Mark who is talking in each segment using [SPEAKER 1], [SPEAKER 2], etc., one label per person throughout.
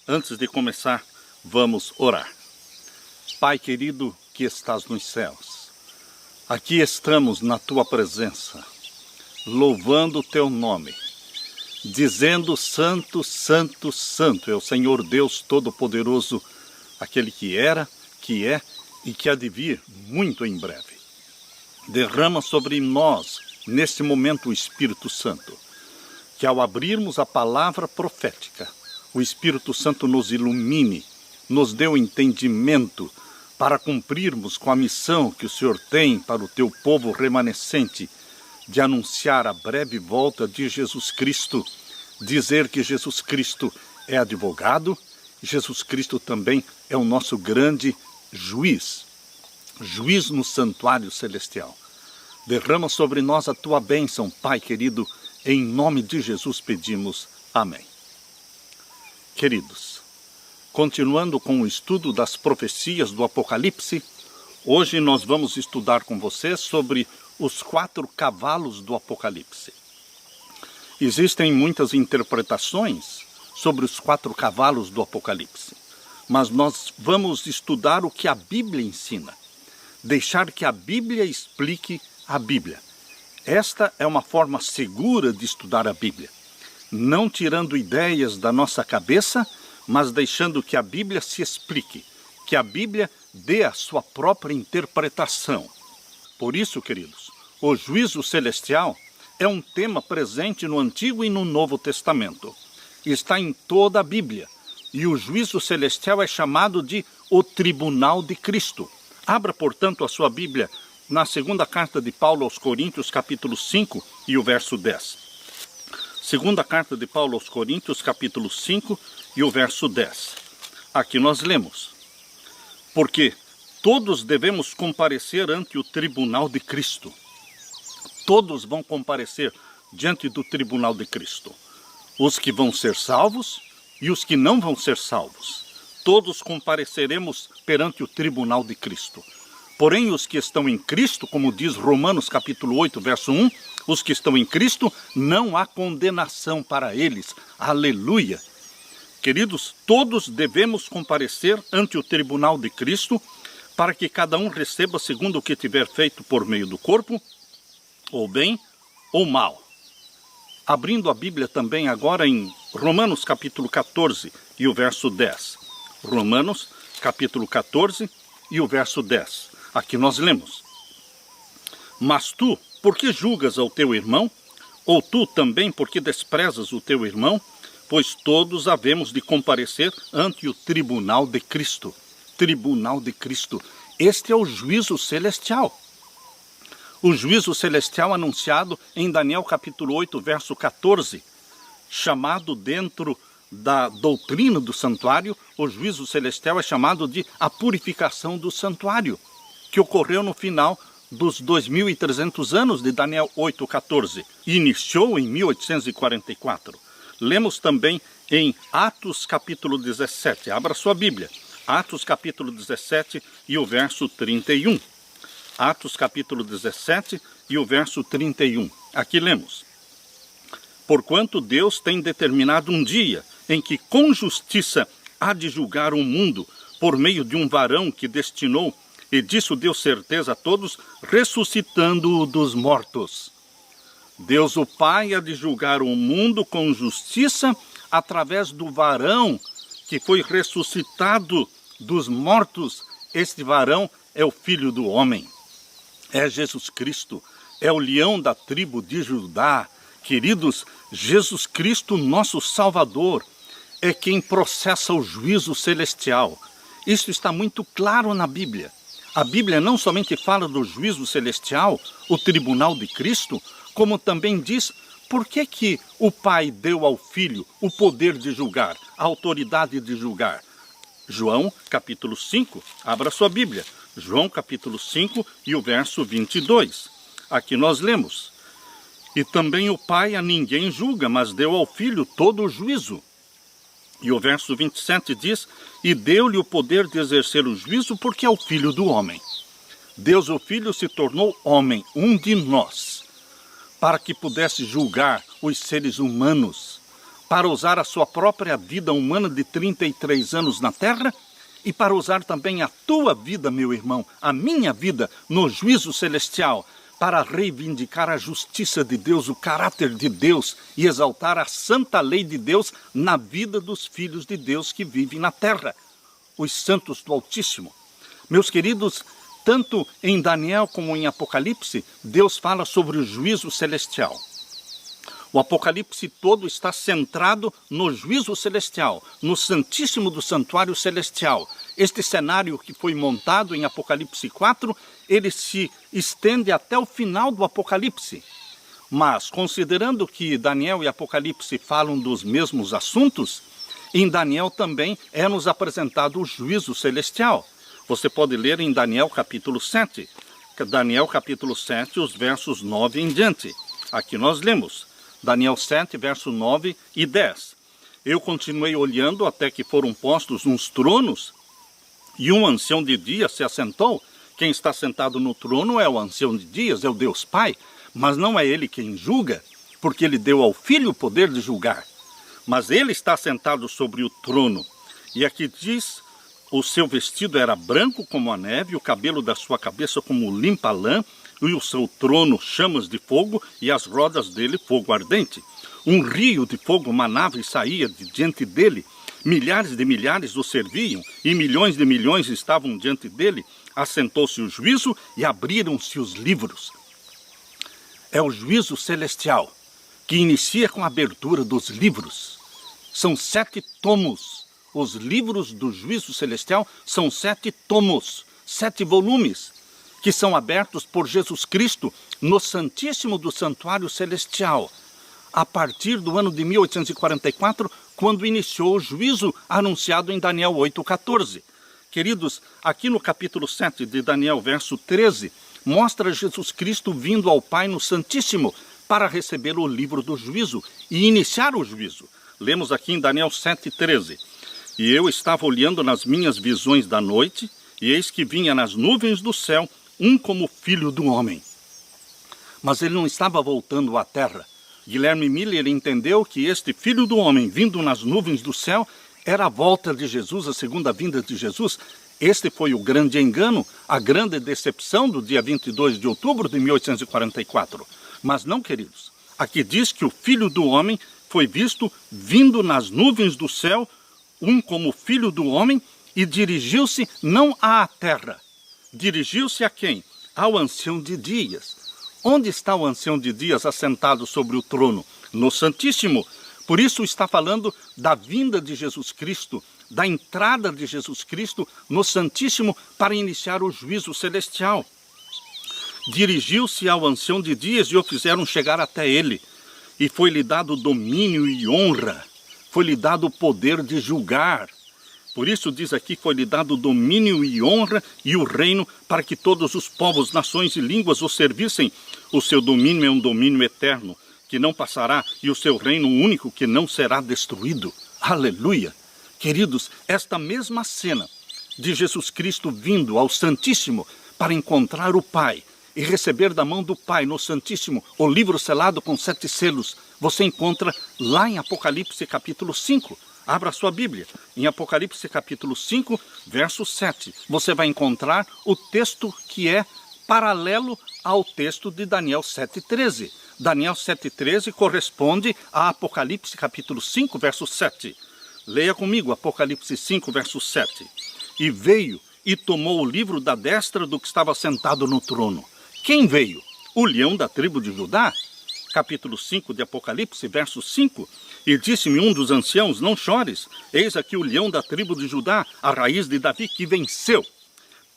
[SPEAKER 1] Antes de começar, vamos orar. Pai querido que estás nos céus, aqui estamos na Tua presença, louvando o Teu nome, dizendo Santo, Santo, Santo é o Senhor Deus Todo-Poderoso, aquele que era, que é e que há de vir muito em breve. Derrama sobre nós, neste momento, o Espírito Santo, que ao abrirmos a palavra profética, o Espírito Santo nos ilumine, nos dê o entendimento para cumprirmos com a missão que o Senhor tem para o Teu povo remanescente, de anunciar a breve volta de Jesus Cristo, dizer que Jesus Cristo é advogado, Jesus Cristo também é o nosso grande juiz no santuário celestial. Derrama sobre nós a Tua bênção, Pai querido, em nome de Jesus pedimos. Amém. Queridos, continuando com o estudo das profecias do Apocalipse, hoje nós vamos estudar com vocês sobre os 4 cavalos do Apocalipse. Existem muitas interpretações sobre os 4 cavalos do Apocalipse, mas nós vamos estudar o que a Bíblia ensina, deixar que a Bíblia explique a Bíblia. Esta é uma forma segura de estudar a Bíblia, não tirando ideias da nossa cabeça, mas deixando que a Bíblia se explique, que a Bíblia dê a sua própria interpretação. Por isso, queridos, o juízo celestial é um tema presente no Antigo e no Novo Testamento. Está em toda a Bíblia, e o juízo celestial é chamado de o Tribunal de Cristo. Abra, portanto, a sua Bíblia na segunda carta de Paulo aos Coríntios, capítulo 5 e o verso 10. Segunda carta de Paulo aos Coríntios, capítulo 5 e o verso 10. Aqui nós lemos: porque todos devemos comparecer ante o tribunal de Cristo. Todos vão comparecer diante do tribunal de Cristo. Os que vão ser salvos e os que não vão ser salvos. Todos compareceremos perante o tribunal de Cristo. Porém, os que estão em Cristo, como diz Romanos capítulo 8, verso 1, os que estão em Cristo, não há condenação para eles. Aleluia! Queridos, todos devemos comparecer ante o tribunal de Cristo, para que cada um receba segundo o que tiver feito por meio do corpo, ou bem ou mal. Abrindo a Bíblia também agora em Romanos capítulo 14 e o verso 10. Romanos capítulo 14 e o verso 10. Aqui nós lemos: mas tu, por que julgas ao teu irmão? Ou tu também, por que desprezas o teu irmão? Pois todos havemos de comparecer ante o tribunal de Cristo. Tribunal de Cristo. Este é o juízo celestial. O juízo celestial anunciado em Daniel capítulo 8, verso 14, chamado dentro da doutrina do santuário, o juízo celestial é chamado de a purificação do santuário, que ocorreu no final dos 2.300 anos de Daniel 8,14, e iniciou em 1844. Lemos também em Atos capítulo 17, abra sua Bíblia, Atos capítulo 17 e o verso 31. Atos capítulo 17 e o verso 31. Aqui lemos: porquanto Deus tem determinado um dia em que com justiça há de julgar o mundo por meio de um varão que destinou, e disso deu certeza a todos, ressuscitando-o dos mortos. Deus o Pai há de julgar o mundo com justiça através do varão que foi ressuscitado dos mortos. Este varão é o Filho do Homem. É Jesus Cristo, é o leão da tribo de Judá. Queridos, Jesus Cristo, nosso Salvador, é quem processa o juízo celestial. Isso está muito claro na Bíblia. A Bíblia não somente fala do juízo celestial, o tribunal de Cristo, como também diz por que o Pai deu ao Filho o poder de julgar, a autoridade de julgar. João capítulo 5, abra sua Bíblia. João capítulo 5 e o verso 22. Aqui nós lemos: e também o Pai a ninguém julga, mas deu ao Filho todo o juízo. E o verso 27 diz: e deu-lhe o poder de exercer o juízo, porque é o Filho do homem. Deus o Filho se tornou homem, um de nós, para que pudesse julgar os seres humanos, para usar a sua própria vida humana de 33 anos na terra e para usar também a tua vida, meu irmão, a minha vida no juízo celestial, para reivindicar a justiça de Deus, o caráter de Deus e exaltar a santa lei de Deus na vida dos filhos de Deus que vivem na terra, os santos do Altíssimo. Meus queridos, tanto em Daniel como em Apocalipse, Deus fala sobre o juízo celestial. O Apocalipse todo está centrado no juízo celestial, no Santíssimo do Santuário Celestial. Este cenário que foi montado em Apocalipse 4, ele se estende até o final do Apocalipse. Mas, considerando que Daniel e Apocalipse falam dos mesmos assuntos, em Daniel também é nos apresentado o juízo celestial. Você pode ler em Daniel capítulo 7. Daniel capítulo 7, os versos 9 em diante. Aqui nós lemos. Daniel 7, verso 9 e 10. Eu continuei olhando até que foram postos uns tronos, e um ancião de dias se assentou. Quem está sentado no trono é o ancião de dias, é o Deus Pai, mas não é ele quem julga, porque ele deu ao Filho o poder de julgar. Mas ele está sentado sobre o trono. E aqui diz, o seu vestido era branco como a neve, o cabelo da sua cabeça como limpa lã, e o seu trono chamas de fogo, e as rodas dele fogo ardente. Um rio de fogo manava e saía de diante dele. Milhares de milhares o serviam, e milhões de milhões estavam diante dele. Assentou-se o juízo e abriram-se os livros. É o juízo celestial, que inicia com a abertura dos livros. São 7 tomos. Os livros do juízo celestial são 7 tomos, 7 volumes, que são abertos por Jesus Cristo no Santíssimo do Santuário Celestial, a partir do ano de 1844, quando iniciou o juízo anunciado em Daniel 8,14. Queridos, aqui no capítulo 7 de Daniel, verso 13, mostra Jesus Cristo vindo ao Pai no Santíssimo para receber o livro do juízo e iniciar o juízo. Lemos aqui em Daniel 7,13. E eu estava olhando nas minhas visões da noite, e eis que vinha nas nuvens do céu um como filho do homem. Mas ele não estava voltando à terra. Guilherme Miller entendeu que este filho do homem vindo nas nuvens do céu era a volta de Jesus, a segunda vinda de Jesus. Este foi o grande engano, a grande decepção do dia 22 de outubro de 1844. Mas não, queridos. Aqui diz que o filho do homem foi visto vindo nas nuvens do céu, um como filho do homem, e dirigiu-se não à terra. Dirigiu-se a quem? Ao ancião de dias. Onde está o ancião de dias assentado sobre o trono? No Santíssimo. Por isso está falando da vinda de Jesus Cristo, da entrada de Jesus Cristo no Santíssimo para iniciar o juízo celestial. Dirigiu-se ao ancião de dias e o fizeram chegar até ele. E foi-lhe dado domínio e honra. Foi-lhe dado o poder de julgar. Por isso diz aqui, foi-lhe dado domínio e honra e o reino para que todos os povos, nações e línguas o servissem. O seu domínio é um domínio eterno, que não passará, e o seu reino único, que não será destruído. Aleluia! Queridos, esta mesma cena de Jesus Cristo vindo ao Santíssimo para encontrar o Pai e receber da mão do Pai no Santíssimo o livro selado com 7 selos, você encontra lá em Apocalipse capítulo 5. Abra sua Bíblia. Em Apocalipse capítulo 5, verso 7, você vai encontrar o texto que é paralelo ao texto de Daniel 7,13. Daniel 7,13 corresponde a Apocalipse capítulo 5, verso 7. Leia comigo Apocalipse 5, verso 7. E veio e tomou o livro da destra do que estava sentado no trono. Quem veio? O leão da tribo de Judá. Capítulo 5 de Apocalipse, verso 5. E disse-me um dos anciãos, não chores, eis aqui o leão da tribo de Judá, a raiz de Davi, que venceu,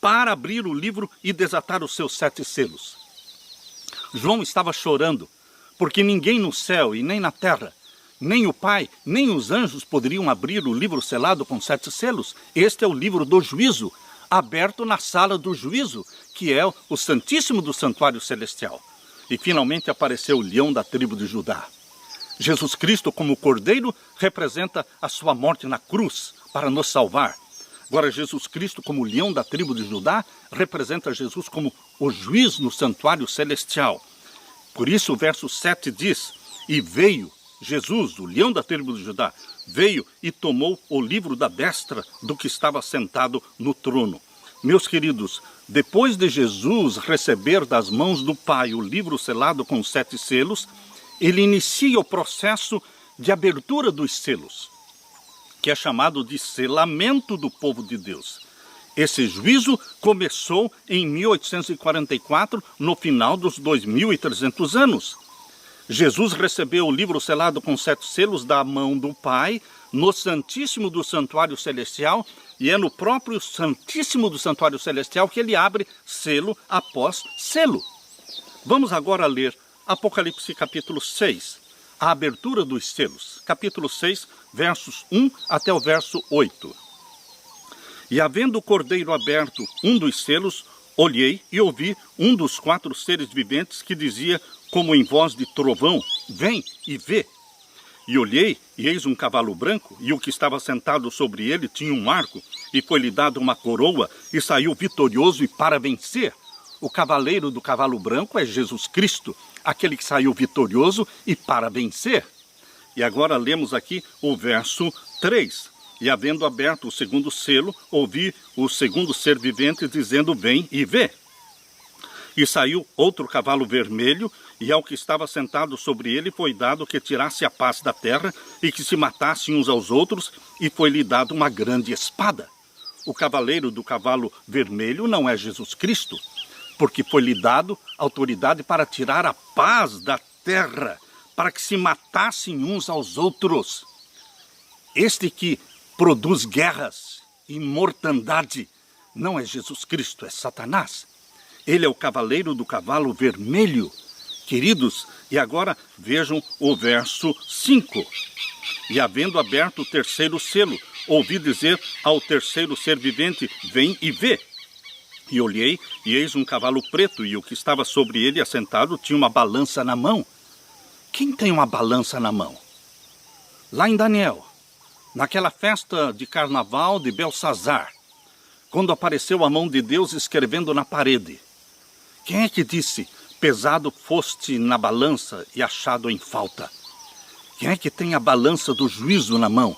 [SPEAKER 1] para abrir o livro e desatar os seus 7 selos. João estava chorando, porque ninguém no céu e nem na terra, nem o Pai, nem os anjos poderiam abrir o livro selado com 7 selos. Este é o livro do juízo, aberto na sala do juízo, que é o Santíssimo do Santuário Celestial. E finalmente apareceu o leão da tribo de Judá. Jesus Cristo, como cordeiro, representa a sua morte na cruz para nos salvar. Agora, Jesus Cristo, como leão da tribo de Judá, representa Jesus como o juiz no santuário celestial. Por isso, o verso 7 diz, e veio Jesus, o leão da tribo de Judá, veio e tomou o livro da destra do que estava sentado no trono. Meus queridos, depois de Jesus receber das mãos do Pai o livro selado com 7 selos, ele inicia o processo de abertura dos selos, que é chamado de selamento do povo de Deus. Esse juízo começou em 1844, no final dos 2.300 anos. Jesus recebeu o livro selado com 7 selos da mão do Pai, no Santíssimo do Santuário Celestial, e é no próprio Santíssimo do Santuário Celestial que ele abre selo após selo. Vamos agora ler Apocalipse capítulo 6, a abertura dos selos, capítulo 6, versos 1 até o verso 8. E havendo o cordeiro aberto um dos selos, olhei e ouvi um dos 4 seres viventes que dizia, como em voz de trovão, vem e vê. E olhei, e eis um cavalo branco, e o que estava sentado sobre ele tinha um arco, e foi-lhe dado uma coroa, e saiu vitorioso e para vencer. O cavaleiro do cavalo branco é Jesus Cristo, aquele que saiu vitorioso e para vencer. E agora lemos aqui o verso 3. E havendo aberto o segundo selo, ouvi o segundo ser vivente dizendo, vem e vê. E saiu outro cavalo vermelho, e ao que estava sentado sobre ele foi dado que tirasse a paz da terra, e que se matassem uns aos outros, e foi-lhe dado uma grande espada. O cavaleiro do cavalo vermelho não é Jesus Cristo, porque foi-lhe dado autoridade para tirar a paz da terra, para que se matassem uns aos outros. Este que produz guerras e mortandade não é Jesus Cristo, é Satanás. Ele é o cavaleiro do cavalo vermelho. Queridos, e agora vejam o verso 5. E havendo aberto o terceiro selo, ouvi dizer ao terceiro ser vivente, vem e vê. E olhei, e eis um cavalo preto, e o que estava sobre ele assentado tinha uma balança na mão. Quem tem uma balança na mão? Lá em Daniel, naquela festa de carnaval de Belsazar, quando apareceu a mão de Deus escrevendo na parede. Quem é que disse, pesado foste na balança e achado em falta? Quem é que tem a balança do juízo na mão?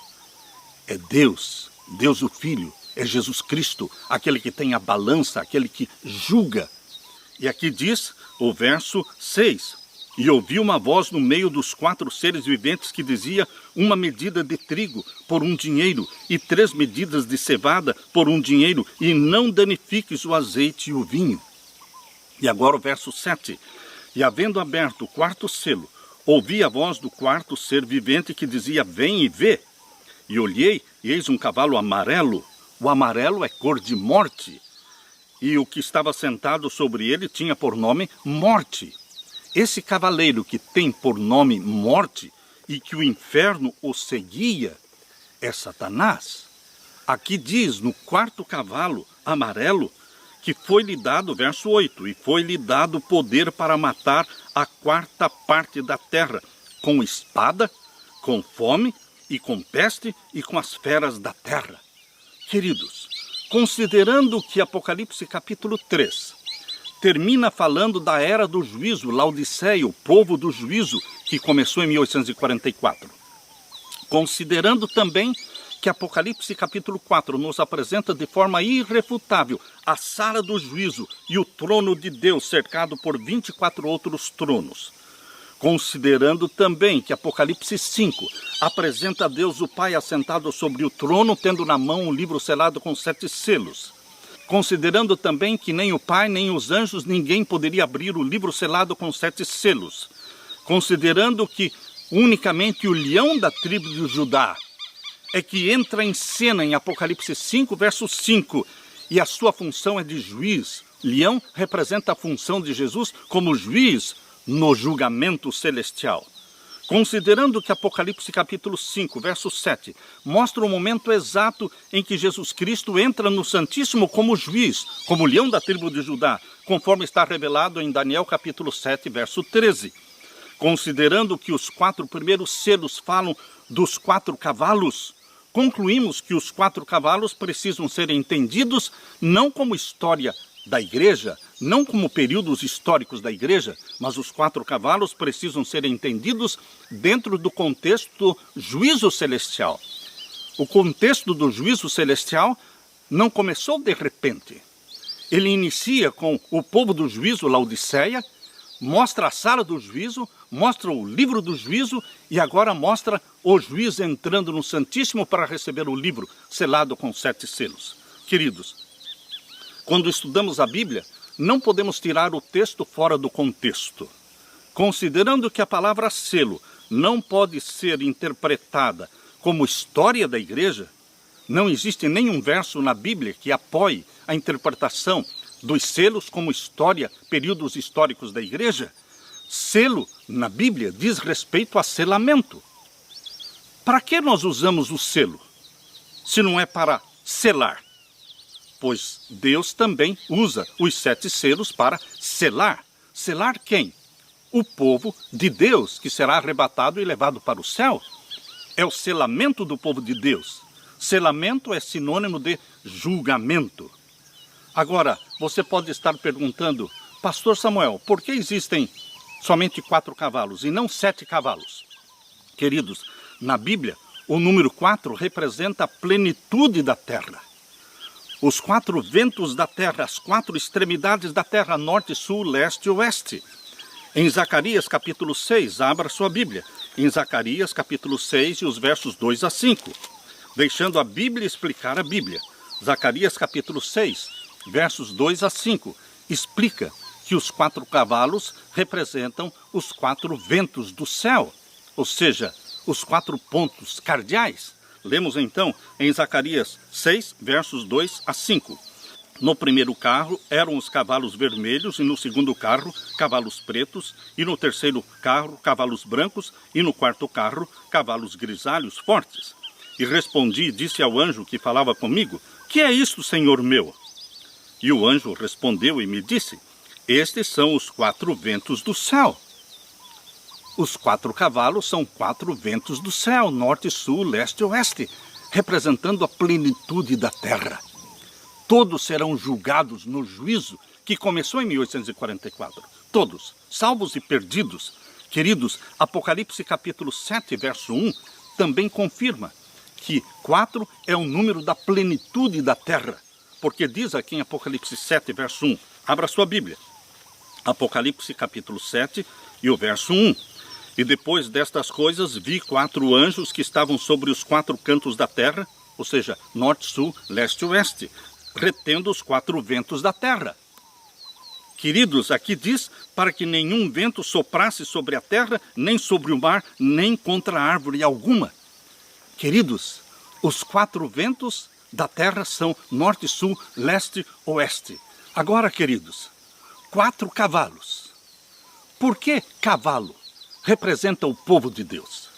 [SPEAKER 1] É Deus, Deus o Filho, é Jesus Cristo, aquele que tem a balança, aquele que julga. E aqui diz o verso 6. E ouvi uma voz no meio dos 4 seres viventes que dizia, uma medida de trigo por 1 dinheiro, e 3 medidas de cevada por 1 dinheiro, e não danifiques o azeite e o vinho. E agora o verso 7. E havendo aberto o 4º selo, ouvi a voz do 4º ser vivente que dizia, vem e vê. E olhei, e eis um cavalo amarelo. O amarelo é cor de morte. E o que estava sentado sobre ele tinha por nome Morte. Esse cavaleiro que tem por nome Morte e que o inferno o seguia é Satanás. Aqui diz no 4º cavalo amarelo que foi-lhe dado, verso 8, e foi-lhe dado poder para matar a 4ª parte da terra, com espada, com fome e com peste e com as feras da terra. Queridos, considerando que Apocalipse capítulo 3 termina falando da era do juízo, Laodiceia, o povo do juízo, que começou em 1844. Considerando também que Apocalipse capítulo 4 nos apresenta de forma irrefutável a sala do juízo e o trono de Deus cercado por 24 outros tronos. Considerando também que Apocalipse 5 apresenta a Deus o Pai assentado sobre o trono, tendo na mão um livro selado com 7 selos. Considerando também que nem o Pai, nem os anjos, ninguém poderia abrir o livro selado com 7 selos. Considerando que unicamente o leão da tribo de Judá é que entra em cena em Apocalipse 5, verso 5, e a sua função é de juiz. Leão representa a função de Jesus como juiz no julgamento celestial. Considerando que Apocalipse capítulo 5, verso 7, mostra o momento exato em que Jesus Cristo entra no Santíssimo como juiz, como leão da tribo de Judá, conforme está revelado em Daniel capítulo 7, verso 13. Considerando que os 4 primeiros selos falam dos 4 cavalos, concluímos que os 4 cavalos precisam ser entendidos não como história da igreja, não como períodos históricos da igreja, mas os 4 cavalos precisam ser entendidos dentro do contexto do juízo celestial. O contexto do juízo celestial não começou de repente. Ele inicia com o povo do juízo, Laodiceia, mostra a sala do juízo, mostra o livro do juízo e agora mostra o juiz entrando no Santíssimo para receber o livro selado com 7 selos. Queridos, quando estudamos a Bíblia, não podemos tirar o texto fora do contexto. Considerando que a palavra selo não pode ser interpretada como história da igreja, não existe nenhum verso na Bíblia que apoie a interpretação dos selos como história, períodos históricos da igreja. Selo, na Bíblia, diz respeito a selamento. Para que nós usamos o selo, se não é para selar? Pois Deus também usa os 7 selos para selar. Selar quem? O povo de Deus, que será arrebatado e levado para o céu. É o selamento do povo de Deus. Selamento é sinônimo de julgamento. Agora, você pode estar perguntando, Pastor Samuel, por que existem somente 4 cavalos e não 7 cavalos? Queridos, na Bíblia, o número 4 representa a plenitude da terra. Os 4 ventos da terra, as 4 extremidades da terra, norte, sul, leste e oeste. Em Zacarias capítulo 6, abra sua Bíblia. Em Zacarias capítulo 6 e os versos 2 a 5. Deixando a Bíblia explicar a Bíblia. Zacarias capítulo 6, versos 2 a 5. Explica que os 4 cavalos representam os 4 ventos do céu. Ou seja, os 4 pontos cardeais. Lemos então em Zacarias 6, versos 2 a 5. No primeiro carro eram os cavalos vermelhos, e no segundo carro, cavalos pretos, e no terceiro carro, cavalos brancos, e no quarto carro, cavalos grisalhos fortes. E respondi e disse ao anjo que falava comigo, que é isto, Senhor meu? E o anjo respondeu e me disse, estes são os 4 ventos do céu. Os 4 cavalos são 4 ventos do céu, norte, sul, leste e oeste, representando a plenitude da terra. Todos serão julgados no juízo que começou em 1844. Todos, salvos e perdidos. Queridos, Apocalipse capítulo 7, verso 1, também confirma que 4 é o número da plenitude da terra. Porque diz aqui em Apocalipse 7, verso 1, abra sua Bíblia. Apocalipse capítulo 7 e o verso 1. E depois destas coisas vi 4 anjos que estavam sobre os 4 cantos da terra, ou seja, norte, sul, leste e oeste, retendo os 4 ventos da terra. Queridos, aqui diz, para que nenhum vento soprasse sobre a terra, nem sobre o mar, nem contra árvore alguma. Queridos, os 4 ventos da terra são norte, sul, leste, oeste. Agora, queridos, 4 cavalos. Por que cavalo representa o povo de Deus?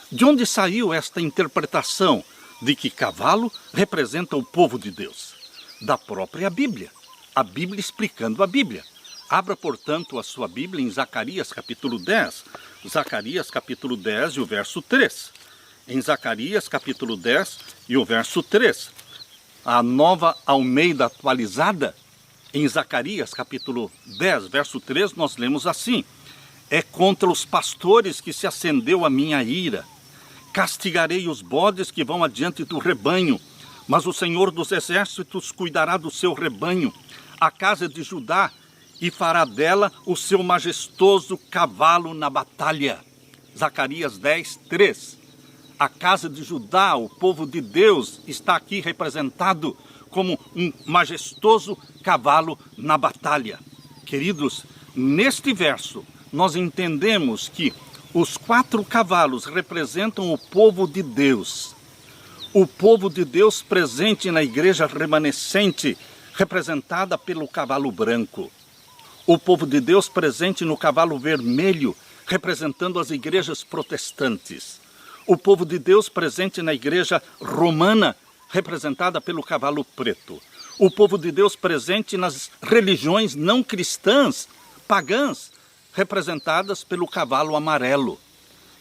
[SPEAKER 1] De onde saiu esta interpretação de que cavalo representa o povo de Deus? Da própria Bíblia. A Bíblia explicando a Bíblia. Abra, portanto, a sua Bíblia em Zacarias capítulo 10. Zacarias capítulo 10 e o verso 3. Em Zacarias capítulo 10 e o verso 3. A Nova Almeida atualizada. Em Zacarias capítulo 10, verso 3, nós lemos assim. É contra os pastores que se acendeu a minha ira. Castigarei os bodes que vão adiante do rebanho, mas o Senhor dos exércitos cuidará do seu rebanho, a casa de Judá, e fará dela o seu majestoso cavalo na batalha. Zacarias 10, 3. A casa de Judá, o povo de Deus, está aqui representado como um majestoso cavalo na batalha. Queridos, neste verso, nós entendemos que os 4 cavalos representam o povo de Deus. O povo de Deus presente na igreja remanescente, representada pelo cavalo branco. O povo de Deus presente no cavalo vermelho, representando as igrejas protestantes. O povo de Deus presente na igreja romana, representada pelo cavalo preto. O povo de Deus presente nas religiões não cristãs, pagãs, representadas pelo cavalo amarelo.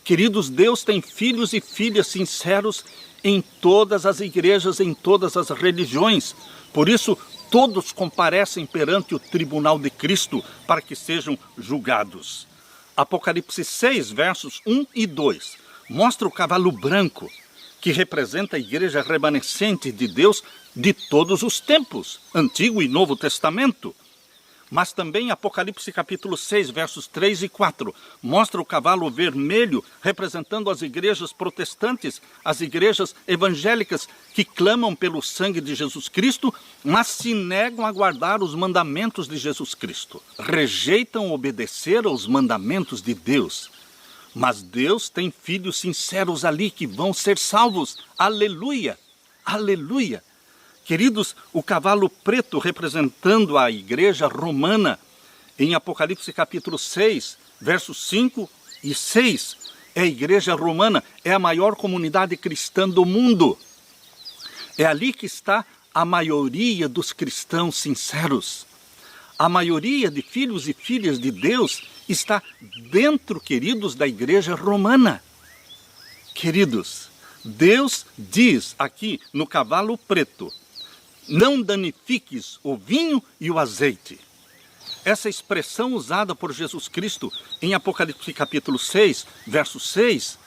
[SPEAKER 1] Queridos, Deus tem filhos e filhas sinceros em todas as igrejas, em todas as religiões. Por isso, todos comparecem perante o tribunal de Cristo para que sejam julgados. Apocalipse 6, versos 1 e 2, mostra o cavalo branco, que representa a igreja remanescente de Deus de todos os tempos, Antigo e Novo Testamento. Mas também Apocalipse capítulo 6, versos 3 e 4, mostra o cavalo vermelho representando as igrejas protestantes, as igrejas evangélicas que clamam pelo sangue de Jesus Cristo, mas se negam a guardar os mandamentos de Jesus Cristo. Rejeitam obedecer aos mandamentos de Deus. Mas Deus tem filhos sinceros ali que vão ser salvos. Aleluia! Aleluia! Queridos, o cavalo preto representando a igreja romana, em Apocalipse capítulo 6, versos 5 e 6, é a igreja romana, é a maior comunidade cristã do mundo. É ali que está a maioria dos cristãos sinceros. A maioria de filhos e filhas de Deus está dentro, queridos, da igreja romana. Queridos, Deus diz aqui no cavalo preto: não danifiques o vinho e o azeite. Essa expressão usada por Jesus Cristo em Apocalipse capítulo 6, verso 6,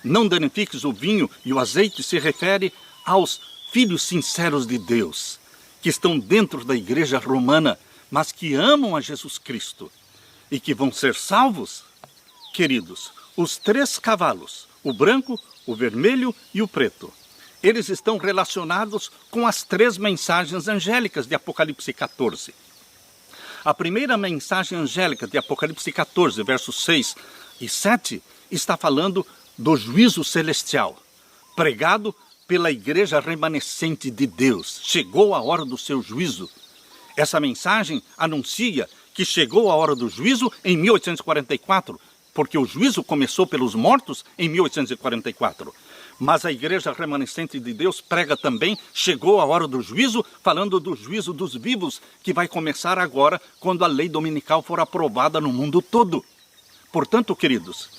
[SPEAKER 1] não danifiques o vinho e o azeite, se refere aos filhos sinceros de Deus, que estão dentro da igreja romana, mas que amam a Jesus Cristo e que vão ser salvos. Queridos, os três cavalos, o branco, o vermelho e o preto, eles estão relacionados com as três mensagens angélicas de Apocalipse 14. A primeira mensagem angélica de Apocalipse 14, versos 6 e 7, está falando do juízo celestial, pregado pela igreja remanescente de Deus. Chegou a hora do seu juízo. Essa mensagem anuncia que chegou a hora do juízo em 1844, porque o juízo começou pelos mortos em 1844. Mas a igreja remanescente de Deus prega também, chegou a hora do juízo, falando do juízo dos vivos, que vai começar agora, quando a lei dominical for aprovada no mundo todo. Portanto, queridos,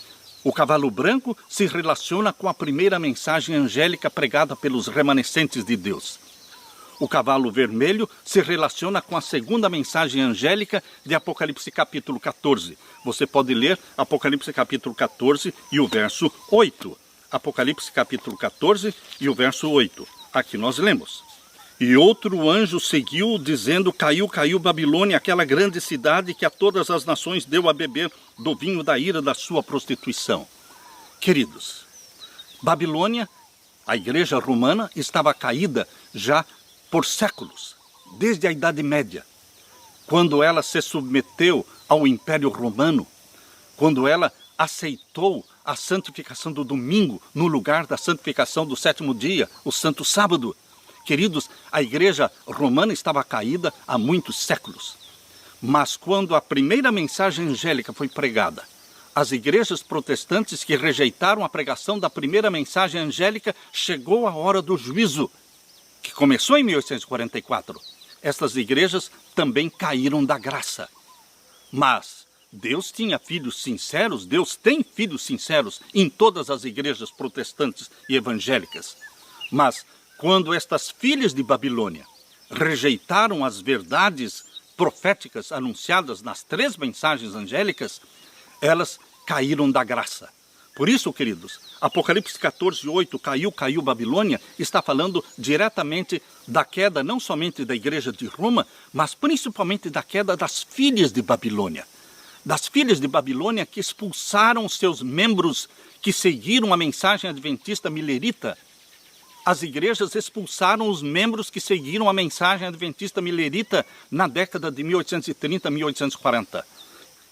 [SPEAKER 1] o cavalo branco se relaciona com a primeira mensagem angélica pregada pelos remanescentes de Deus. O cavalo vermelho se relaciona com a segunda mensagem angélica de Apocalipse capítulo 14. Você pode ler Apocalipse capítulo 14 e o verso 8. Apocalipse capítulo 14 e o verso 8. Aqui nós lemos: e outro anjo seguiu, dizendo: caiu, caiu Babilônia, aquela grande cidade que a todas as nações deu a beber do vinho da ira da sua prostituição. Queridos, Babilônia, a igreja romana, estava caída já por séculos, desde a Idade Média, quando ela se submeteu ao Império Romano, quando ela aceitou a santificação do domingo no lugar da santificação do sétimo dia, o Santo Sábado. Queridos, a igreja romana estava caída há muitos séculos. Mas quando a primeira mensagem angélica foi pregada, as igrejas protestantes que rejeitaram a pregação da primeira mensagem angélica, chegou a hora do juízo, que começou em 1844. Estas igrejas também caíram da graça. Mas Deus tinha filhos sinceros, Deus tem filhos sinceros em todas as igrejas protestantes e evangélicas. Mas quando estas filhas de Babilônia rejeitaram as verdades proféticas anunciadas nas três mensagens angélicas, elas caíram da graça. Por isso, queridos, Apocalipse 14, 8, caiu, caiu Babilônia, está falando diretamente da queda não somente da igreja de Roma, mas principalmente da queda das filhas de Babilônia. Das filhas de Babilônia que expulsaram seus membros que seguiram a mensagem adventista milerita. As igrejas expulsaram os membros que seguiram a mensagem adventista milerita na década de 1830, 1840.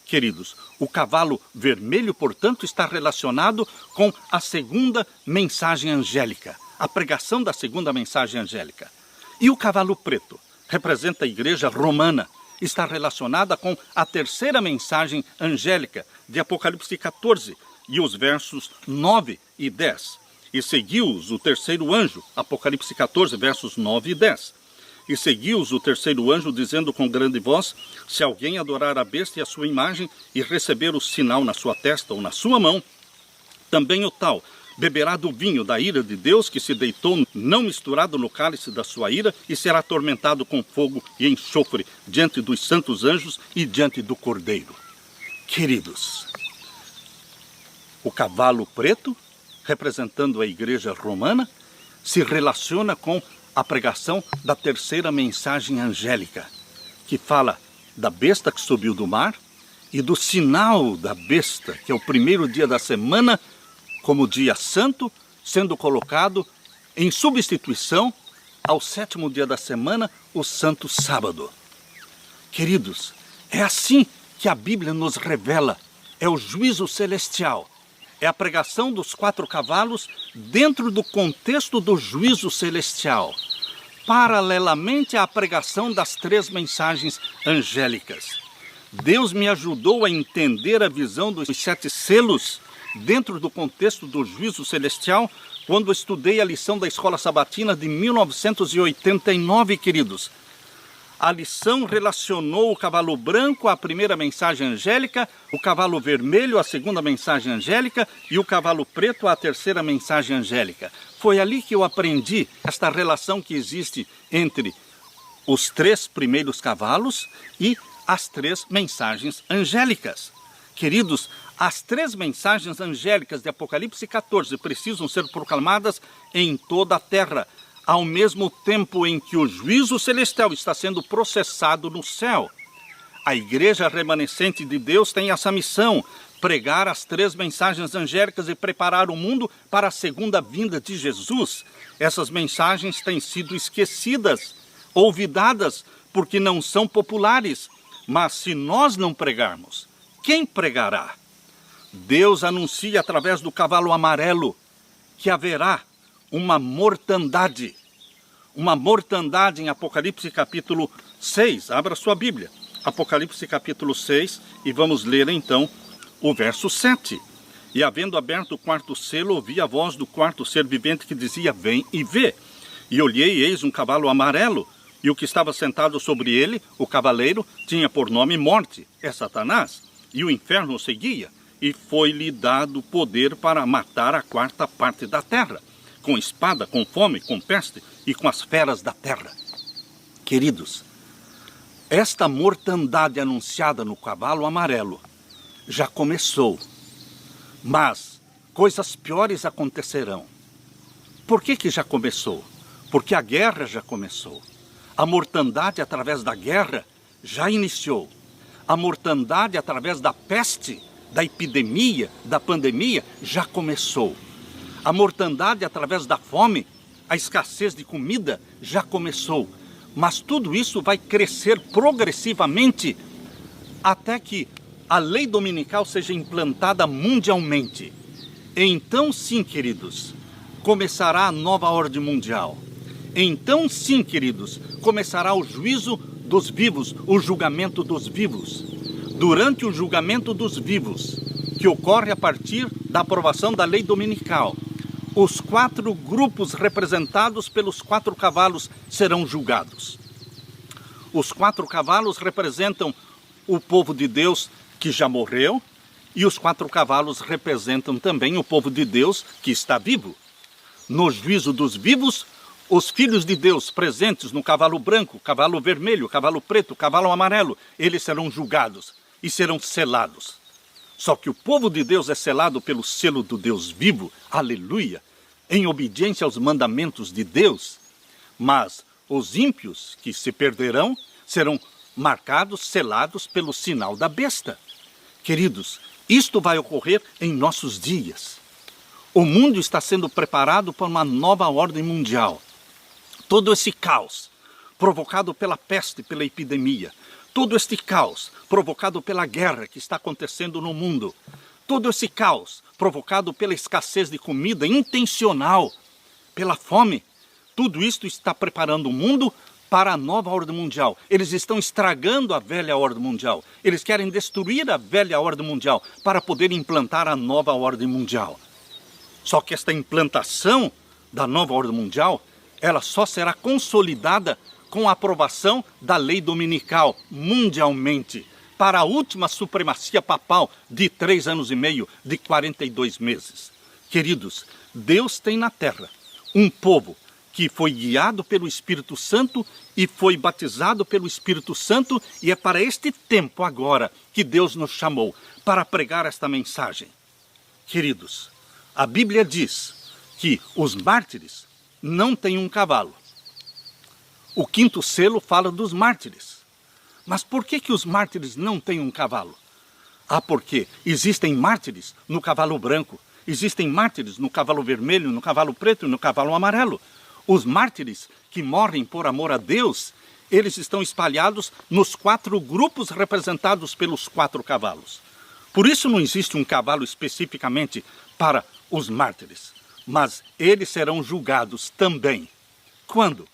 [SPEAKER 1] Queridos, o cavalo vermelho, portanto, está relacionado com a segunda mensagem angélica, a pregação da segunda mensagem angélica. E o cavalo preto representa a igreja romana, está relacionada com a terceira mensagem angélica de Apocalipse 14 e os versos 9 e 10. E seguiu-os o terceiro anjo, Apocalipse 14, versos 9 e 10. E seguiu-os o terceiro anjo, dizendo com grande voz: se alguém adorar a besta e a sua imagem, e receber o sinal na sua testa ou na sua mão, também o tal beberá do vinho da ira de Deus, que se deitou não misturado no cálice da sua ira, e será atormentado com fogo e enxofre diante dos santos anjos e diante do Cordeiro. Queridos, o cavalo preto, representando a igreja romana, se relaciona com a pregação da terceira mensagem angélica, que fala da besta que subiu do mar e do sinal da besta, que é o primeiro dia da semana, como dia santo, sendo colocado em substituição ao sétimo dia da semana, o santo sábado. Queridos, é assim que a Bíblia nos revela, é o juízo celestial, é a pregação dos 4 cavalos dentro do contexto do juízo celestial, paralelamente à pregação das 3 mensagens angélicas. Deus me ajudou a entender a visão dos 7 selos dentro do contexto do juízo celestial quando estudei a lição da Escola Sabatina de 1989, queridos. A lição relacionou o cavalo branco à primeira mensagem angélica, o cavalo vermelho à segunda mensagem angélica e o cavalo preto à terceira mensagem angélica. Foi ali que eu aprendi esta relação que existe entre os 3 primeiros cavalos e as 3 mensagens angélicas. Queridos, as 3 mensagens angélicas de Apocalipse 14 precisam ser proclamadas em toda a terra, ao mesmo tempo em que o juízo celestial está sendo processado no céu. A igreja remanescente de Deus tem essa missão, pregar as 3 mensagens angélicas e preparar o mundo para a segunda vinda de Jesus. Essas mensagens têm sido esquecidas, olvidadas, porque não são populares. Mas se nós não pregarmos, quem pregará? Deus anuncia através do cavalo amarelo que haverá uma mortandade em Apocalipse capítulo 6. Abra sua Bíblia, Apocalipse capítulo 6, e vamos ler então o verso 7. E havendo aberto o 4º selo, ouvi a voz do 4º ser vivente que dizia: vem e vê. E olhei, e eis um cavalo amarelo, e o que estava sentado sobre ele, o cavaleiro, tinha por nome Morte, é Satanás, e o inferno o seguia, e foi-lhe dado poder para matar a 4ª parte da terra, com espada, com fome, com peste e com as feras da terra. Queridos, esta mortandade anunciada no cavalo amarelo já começou, mas coisas piores acontecerão. Por que já começou? Porque a guerra já começou. A mortandade através da guerra já iniciou. A mortandade através da peste, da epidemia, da pandemia, já começou. A mortandade através da fome, a escassez de comida, já começou. Mas tudo isso vai crescer progressivamente até que a lei dominical seja implantada mundialmente. Então sim, queridos, começará a nova ordem mundial. Então sim, queridos, começará o juízo dos vivos, o julgamento dos vivos. Durante o julgamento dos vivos, que ocorre a partir da aprovação da lei dominical, os 4 grupos representados pelos 4 cavalos serão julgados. Os 4 cavalos representam o povo de Deus que já morreu, e os 4 cavalos representam também o povo de Deus que está vivo. No juízo dos vivos, os filhos de Deus presentes no cavalo branco, cavalo vermelho, cavalo preto, cavalo amarelo, eles serão julgados e serão selados. Só que o povo de Deus é selado pelo selo do Deus vivo, aleluia, em obediência aos mandamentos de Deus. Mas os ímpios que se perderão serão marcados, selados pelo sinal da besta. Queridos, isto vai ocorrer em nossos dias. O mundo está sendo preparado para uma nova ordem mundial. Todo esse caos provocado pela peste, pela epidemia, todo este caos provocado pela guerra que está acontecendo no mundo, todo esse caos provocado pela escassez de comida intencional, pela fome, tudo isto está preparando o mundo para a nova ordem mundial. Eles estão estragando a velha ordem mundial. Eles querem destruir a velha ordem mundial para poder implantar a nova ordem mundial. Só que esta implantação da nova ordem mundial, ela só será consolidada com a aprovação da lei dominical mundialmente, para a última supremacia papal de 3 anos e meio, de 42 meses. Queridos, Deus tem na terra um povo que foi guiado pelo Espírito Santo e foi batizado pelo Espírito Santo, e é para este tempo agora que Deus nos chamou para pregar esta mensagem. Queridos, a Bíblia diz que os mártires não têm um cavalo. O quinto selo fala dos mártires. Mas por que os mártires não têm um cavalo? Porque existem mártires no cavalo branco, existem mártires no cavalo vermelho, no cavalo preto e no cavalo amarelo. Os mártires que morrem por amor a Deus, eles estão espalhados nos 4 grupos representados pelos 4 cavalos. Por isso não existe um cavalo especificamente para os mártires, mas eles serão julgados também. Quando?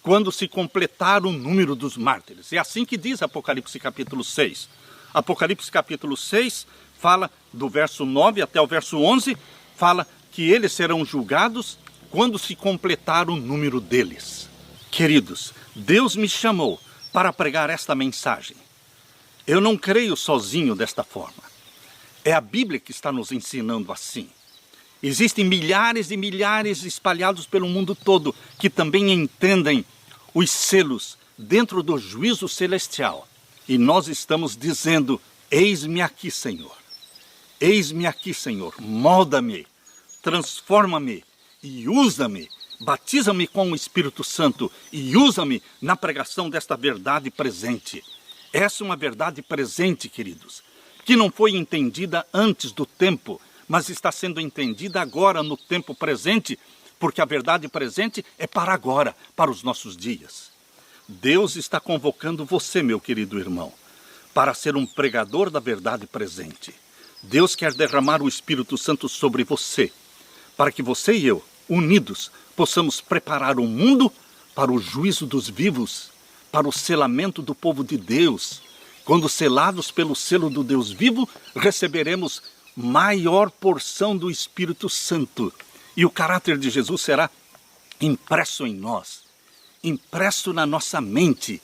[SPEAKER 1] Quando se completar o número dos mártires. É assim que diz Apocalipse capítulo 6. Apocalipse capítulo 6 fala do verso 9 até o verso 11, fala que eles serão julgados quando se completar o número deles. Queridos, Deus me chamou para pregar esta mensagem. Eu não creio sozinho desta forma. É a Bíblia que está nos ensinando assim. Existem milhares e milhares espalhados pelo mundo todo que também entendem os selos dentro do juízo celestial. E nós estamos dizendo: eis-me aqui, Senhor. Eis-me aqui, Senhor. Molda-me, transforma-me e usa-me. Batiza-me com o Espírito Santo e usa-me na pregação desta verdade presente. Essa é uma verdade presente, queridos, que não foi entendida antes do tempo, mas está sendo entendida agora no tempo presente, porque a verdade presente é para agora, para os nossos dias. Deus está convocando você, meu querido irmão, para ser um pregador da verdade presente. Deus quer derramar o Espírito Santo sobre você, para que você e eu, unidos, possamos preparar o mundo para o juízo dos vivos, para o selamento do povo de Deus. Quando selados pelo selo do Deus vivo, receberemos maior porção do Espírito Santo. E o caráter de Jesus será impresso em nós, impresso na nossa mente.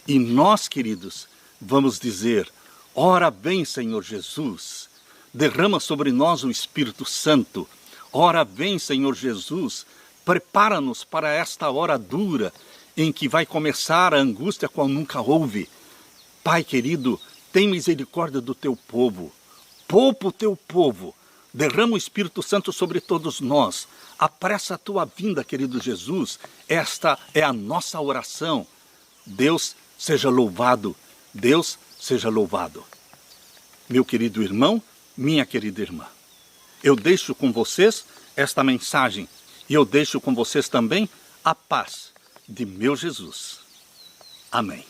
[SPEAKER 1] E nós, queridos, vamos dizer: ora vem, Senhor Jesus, derrama sobre nós o Espírito Santo. Ora vem, Senhor Jesus, prepara-nos para esta hora dura em que vai começar a angústia qual nunca houve. Pai querido, tem misericórdia do teu povo. Poupa o teu povo. Derrama o Espírito Santo sobre todos nós. Apressa a tua vinda, querido Jesus. Esta é a nossa oração. Deus seja louvado. Deus seja louvado. Meu querido irmão, minha querida irmã, eu deixo com vocês esta mensagem e eu deixo com vocês também a paz de meu Jesus. Amém.